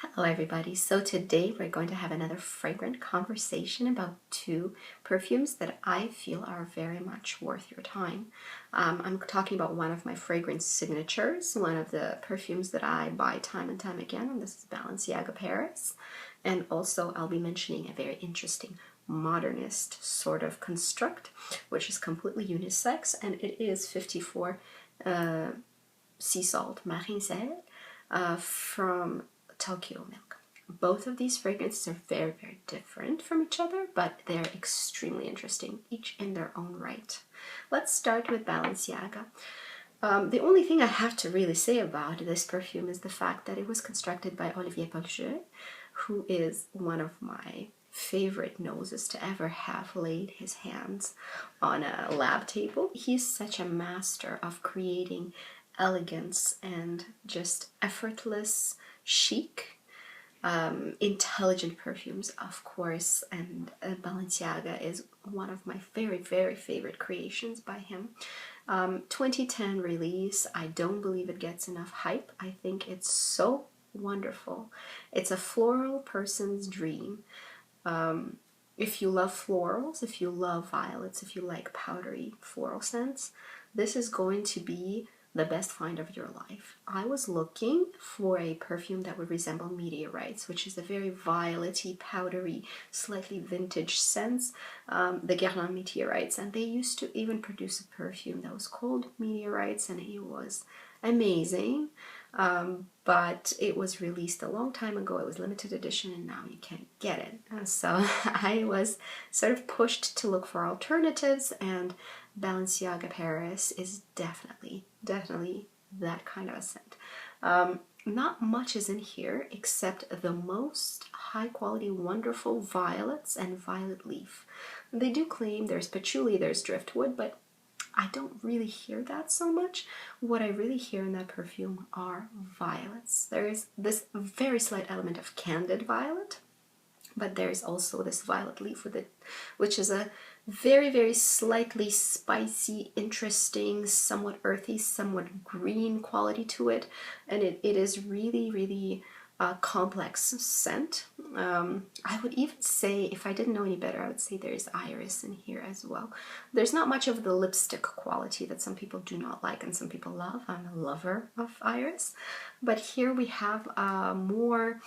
Hello everybody, so today we're going to have another fragrant conversation about two perfumes that I feel are very much worth your time. I'm talking about one of my fragrance signatures, one of the perfumes that I buy time and time again, and this is Balenciaga Paris. And also I'll be mentioning a very interesting modernist sort of construct, which is completely unisex, and it is 54 sea salt marine sel from Tokyo Milk. Both of these fragrances are very, very different from each other, but they're extremely interesting, each in their own right. Let's start with Balenciaga. The only thing I have to really say about this perfume is the fact that it was constructed by Olivier Paulgeux, who is one of my favorite noses to ever have laid his hands on a lab table. He's such a master of creating elegance and just effortless chic, intelligent perfumes, of course, and Balenciaga is one of my very, very favorite creations by him. 2010 release. I don't believe it gets enough hype. I think it's so wonderful. It's a floral person's dream. If you love florals, if you love violets, if you like powdery floral scents, this is going to be the best find of your life. I was looking for a perfume that would resemble Meteorites, which is a very violety, powdery, slightly vintage scent, the Guerlain Meteorites, and they used to even produce a perfume that was called Meteorites, and it was amazing, but it was released a long time ago. It was limited edition, and now you can't get it. So I was sort of pushed to look for alternatives, and Balenciaga Paris is definitely that kind of a scent. Not much is in here except the most high quality, wonderful violets and violet leaf. They do claim there's patchouli, there's driftwood, but I don't really hear that so much. What I really hear in that perfume are violets. There is this very slight element of candid violet, but there's also this violet leaf with it, which is a very, very slightly spicy, interesting, somewhat earthy, somewhat green quality to it, and it is really, really complex scent. I would even say, if I didn't know any better, I would say there's iris in here as well. There's not much of the lipstick quality that some people do not like and some people love. I'm a lover of iris, but here we have a more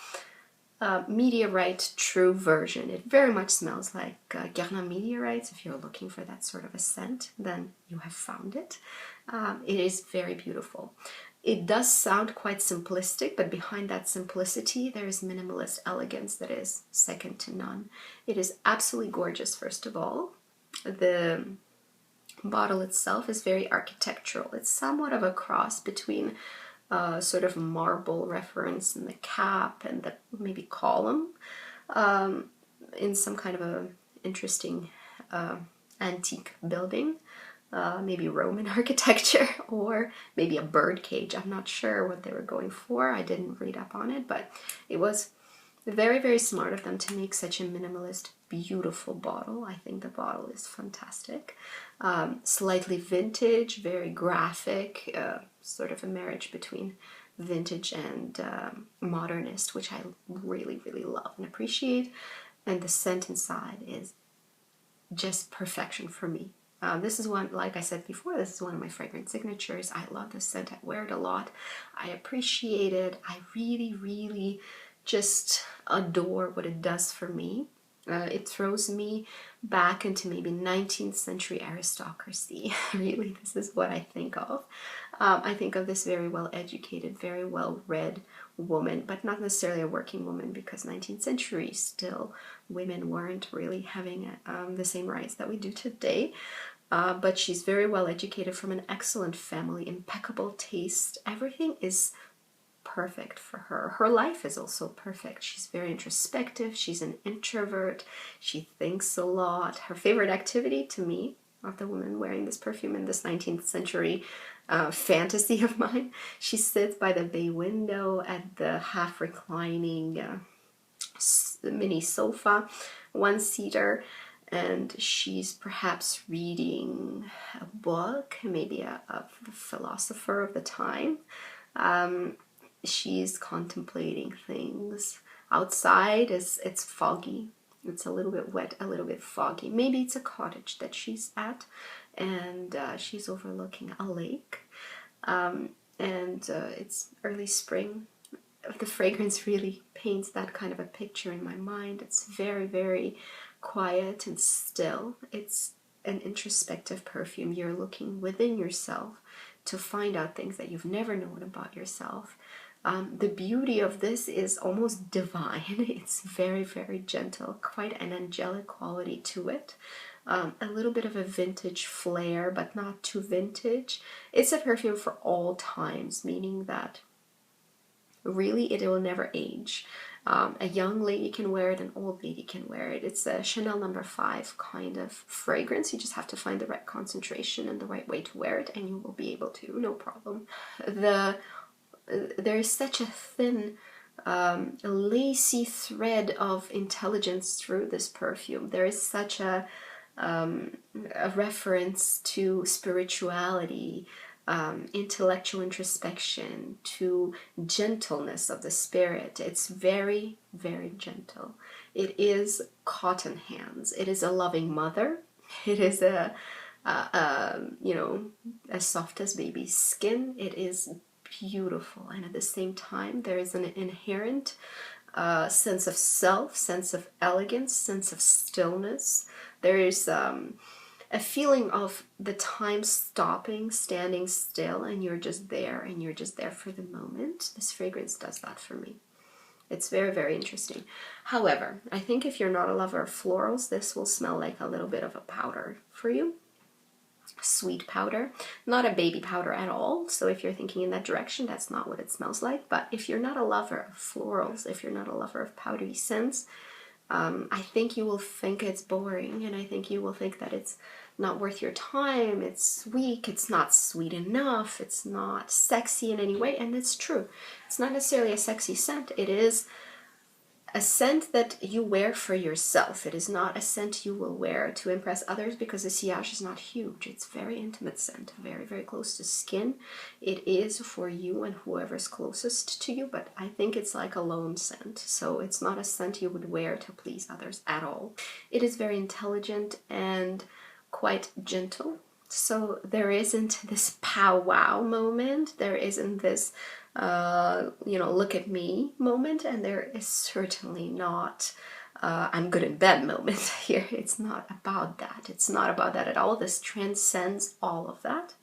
Meteorite true version. It very much smells like Guerlain Meteorites. If you're looking for that sort of a scent, then you have found it. It is very beautiful. It does sound quite simplistic, but behind that simplicity there is minimalist elegance that is second to none. It is absolutely gorgeous. First of all, the bottle itself is very architectural. It's somewhat of a cross between sort of marble reference in the cap and the maybe column, in some kind of a interesting antique building, maybe Roman architecture, or maybe a bird cage. I'm not sure what they were going for. I didn't read up on it, but it was very, very smart of them to make such a minimalist, beautiful bottle. I think the bottle is fantastic. Slightly vintage, very graphic, sort of a marriage between vintage and modernist, which I really, really love and appreciate. And the scent inside is just perfection for me. This is one, like I said before, this is one of my fragrance signatures. I love this scent. I wear it a lot. I appreciate it. I really, really just adore what it does for me. It throws me back into maybe 19th century aristocracy. Really, this is what I think of. I think of this very well educated, very well read woman, but not necessarily a working woman, because 19th century still women weren't really having the same rights that we do today. But she's very well educated, from an excellent family, impeccable taste. Everything is perfect for her. Her life is also perfect. She's very introspective. She's an introvert. She thinks a lot. Her favorite activity, to me, of the woman wearing this perfume in this 19th century fantasy of mine, she sits by the bay window at the half reclining mini sofa, one-seater, and she's perhaps reading a book, maybe a philosopher of the time. she's contemplating things. Outside it's foggy. It's a little bit wet, a little bit foggy. Maybe it's a cottage that she's at, and she's overlooking a lake. It's early spring. The fragrance really paints that kind of a picture in my mind. It's very, very quiet and still. It's an introspective perfume. You're looking within yourself to find out things that you've never known about yourself. The beauty of this is almost divine. It's very, very gentle, quite an angelic quality to it. A little bit of a vintage flair, but not too vintage. It's a perfume for all times, meaning that really it will never age. A young lady can wear it, an old lady can wear it. It's a Chanel No. 5 kind of fragrance. You just have to find the right concentration and the right way to wear it, and you will be able to, no problem. There is such a thin, lacy thread of intelligence through this perfume. There is such a reference to spirituality, intellectual introspection, to gentleness of the spirit. It's very, very gentle. It is cotton hands. It is a loving mother. It is a as soft as baby's skin. It is beautiful, and at the same time there is an inherent sense of self, sense of elegance, sense of stillness. There is a feeling of the time stopping, standing still, and you're just there, and you're just there for the moment. This fragrance does that for me. It's very, very interesting. However, I think if you're not a lover of florals, this will smell like a little bit of a powder for you. Sweet powder, not a baby powder at all. So if you're thinking in that direction, that's not what it smells like. But if you're not a lover of florals, if you're not a lover of powdery scents, I think you will think it's boring, and I think you will think that it's not worth your time, it's weak, it's not sweet enough, it's not sexy in any way, and it's true. It's not necessarily a sexy scent. It is a scent that you wear for yourself. It is not a scent you will wear to impress others, because the sillage is not huge. It's very intimate scent, very, very close to skin. It is for you and whoever's closest to you, but I think it's like a lone scent. So it's not a scent you would wear to please others at all. It is very intelligent and quite gentle. So there isn't this powwow moment. There isn't this look at me moment, and there is certainly not I'm good in bed moment here. It's not about that. It's not about that at all. This transcends all of that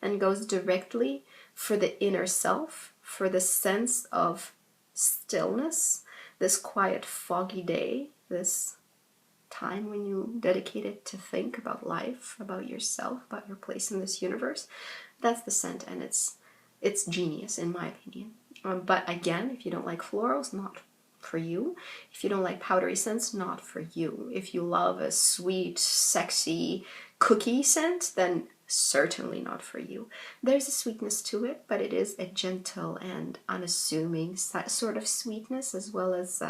and goes directly for the inner self, for the sense of stillness, this quiet, foggy day, this time when you dedicate it to think about life, about yourself, about your place in this universe. That's the scent, and it's genius in my opinion. But again, if you don't like florals, not for you. If you don't like powdery scents, not for you. If you love a sweet, sexy cookie scent, then certainly not for you. There's a sweetness to it, but it is a gentle and unassuming sort of sweetness, as well as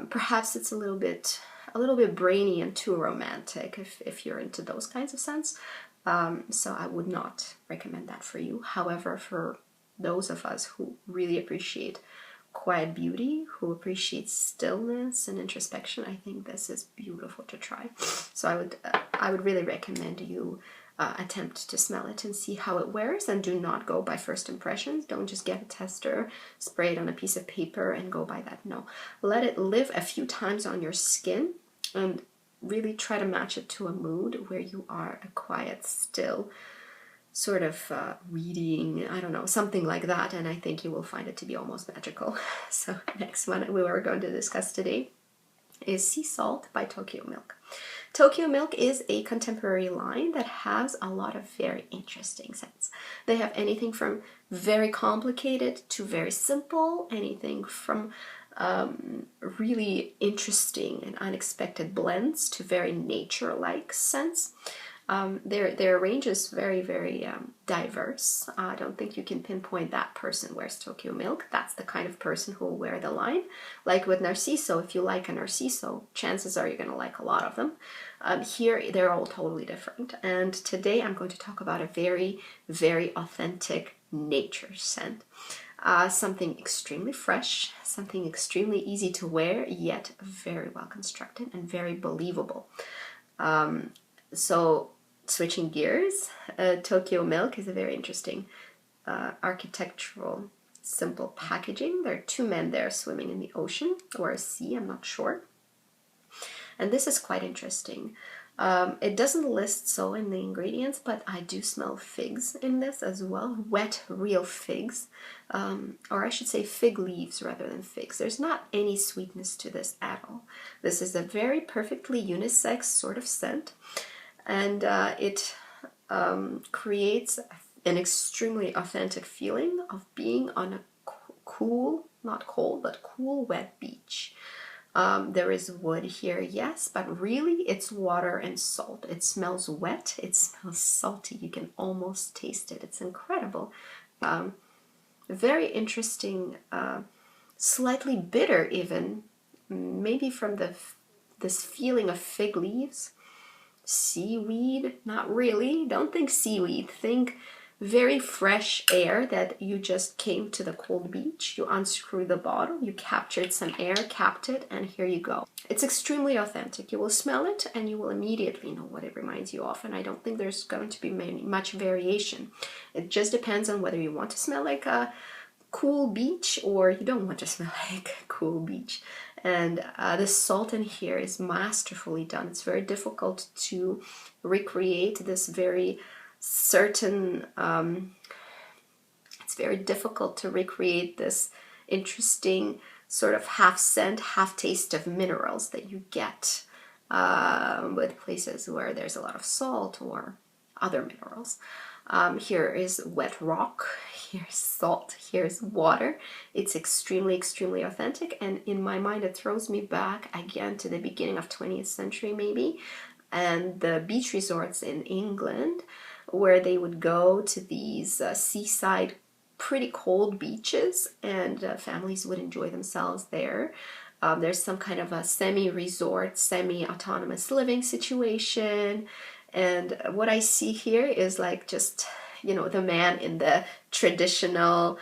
perhaps it's a little bit brainy and too romantic if you're into those kinds of scents. So I would not recommend that for you. However, for those of us who really appreciate quiet beauty, who appreciate stillness and introspection, I think this is beautiful to try. So I would really recommend you attempt to smell it and see how it wears, and do not go by first impressions. Don't just get a tester, spray it on a piece of paper and go by that. No, let it live a few times on your skin and really try to match it to a mood where you are a quiet, still sort of reading, I don't know, something like that, and I think you will find it to be almost magical. So next one we are going to discuss today is Sea Salt by Tokyo Milk. Tokyo Milk is a contemporary line that has a lot of very interesting scents. They have anything from very complicated to very simple, anything from really interesting and unexpected blends to very nature-like scents. Their range is very, very diverse. I don't think you can pinpoint that person wears Tokyo Milk. That's the kind of person who will wear the line. Like with Narciso, if you like a Narciso, chances are you're going to like a lot of them. Here, they're all totally different. And today I'm going to talk about a very, very authentic nature scent. Something extremely fresh, something extremely easy to wear, yet very well constructed and very believable. So switching gears, Tokyo Milk is a very interesting architectural, simple packaging. There are two men there swimming in the ocean or a sea, I'm not sure. And this is quite interesting. It doesn't list so in the ingredients, but I do smell figs in this as well. Wet, real figs. Or I should say fig leaves rather than figs. There's not any sweetness to this at all. This is a very perfectly unisex sort of scent. And it creates an extremely authentic feeling of being on a cool, not cold, but cool, wet beach. There is wood here, yes, but really it's water and salt. It smells wet, it smells salty. You can almost taste it. It's incredible. Very interesting, slightly bitter even, maybe from this feeling of fig leaves. Seaweed, not really. Don't think seaweed. Think very fresh air that you just came to the cold beach. You unscrew the bottle, you captured some air, capped it, and here you go. It's extremely authentic. You will smell it and you will immediately know what it reminds you of. And I don't think there's going to be much variation. It just depends on whether you want to smell like a cool beach or you don't want to smell like a cool beach. And the salt in here is masterfully done. It's very difficult to recreate this very certain, it's very difficult to recreate this interesting sort of half scent, half taste of minerals that you get with places where there's a lot of salt or other minerals. Here is wet rock, here's salt, here's water. It's extremely, extremely authentic, and in my mind it throws me back again to the beginning of 20th century maybe, and the beach resorts in England where they would go to these seaside, pretty cold beaches, and families would enjoy themselves there. There's some kind of a semi-resort, semi-autonomous living situation. And what I see here is like just, you know, the man in the traditional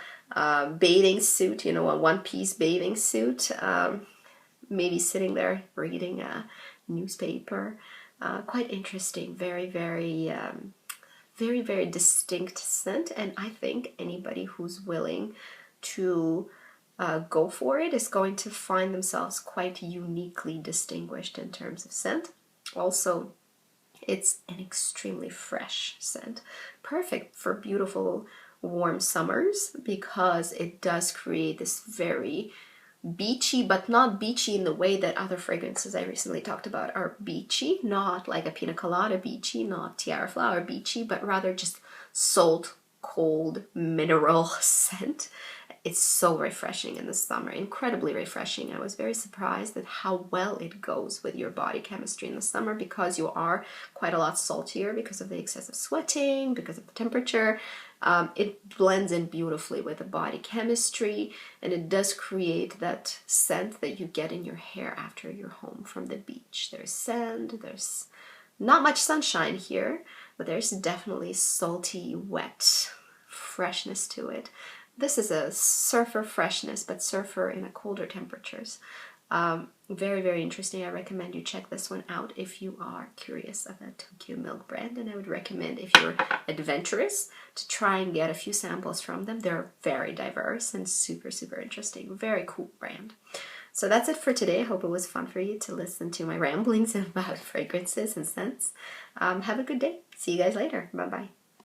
bathing suit, you know, a one-piece bathing suit, maybe sitting there reading a newspaper. Quite interesting, very, very, very, very distinct scent. And I think anybody who's willing to go for it is going to find themselves quite uniquely distinguished in terms of scent. Also, it's an extremely fresh scent, perfect for beautiful warm summers because it does create this very beachy, but not beachy in the way that other fragrances I recently talked about are beachy, not like a pina colada beachy, not tiara flower beachy, but rather just salt, cold, mineral scent. It's so refreshing in the summer, incredibly refreshing. I was very surprised at how well it goes with your body chemistry in the summer because you are quite a lot saltier because of the excessive sweating, because of the temperature. It blends in beautifully with the body chemistry, and it does create that scent that you get in your hair after you're home from the beach. There's sand, there's not much sunshine here, but there's definitely salty, wet freshness to it. This is a surfer freshness, but surfer in a colder temperatures. Very, very interesting. I recommend you check this one out if you are curious about Tokyo Milk brand, and I would recommend if you're adventurous to try and get a few samples from them. They're very diverse and super, super interesting. Very cool brand. So that's it for today. I hope it was fun for you to listen to my ramblings about fragrances and scents. Have a good day. See you guys later. Bye-bye.